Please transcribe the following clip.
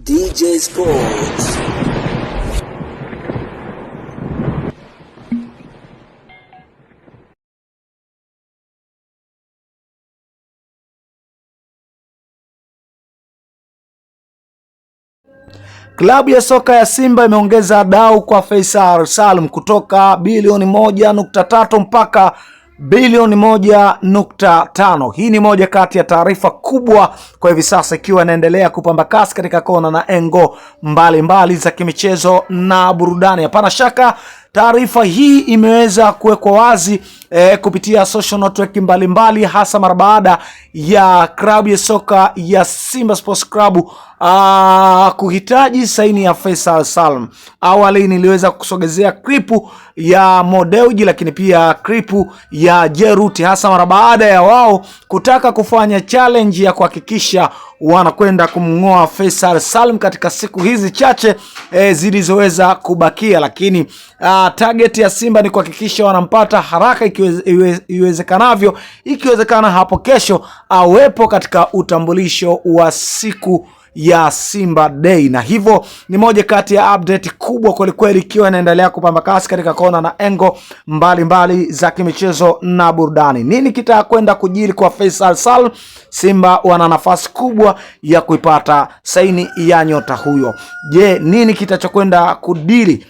DJ Sports. Klabu ya soka ya Simba imeongeza dau kwa Faisal Salum kutoka bilioni 1.3 mpaka bilioni 1.5. Hii ni moja kati ya taarifa kubwa kwa hivi sasa, ikiwa inaendelea kupamba kasi katika kona na engo mbalimbali za kimichezo na burudani. Hapana shaka taarifa hii imeweza kuwekwa wazi kupitia social network mbalimbali, hasa mara baada ya klabu ya soka ya Simba Sports Club kuhitaji saini ya Faisal Salum. Awali niliweza kusogezea klipu ya Mo Dewji, lakini pia klipu ya Jeruti, hasa mara baada ya wao kutaka kufanya challenge ya kuhakikisha wanakwenda kumngoa Faisal Salum katika siku hizi chache zilizoweza kubakia. Lakini target ya Simba ni kuhakikisha wanampata haraka iwezekanavyo, ikiwezekana hapo kesho awepo katika utambulisho wa siku ya Simba Day. Na hivyo ni moja kati ya update kubwa kwelikweli, ikiwa inaendelea kupamba kasi katika kona na engo mbalimbali za kimichezo na burudani. Nini kitakwenda kujiri kwa Faisal Salum? Simba wana nafasi kubwa ya kuipata saini ya nyota huyo. Je, nini kitachokwenda kudiri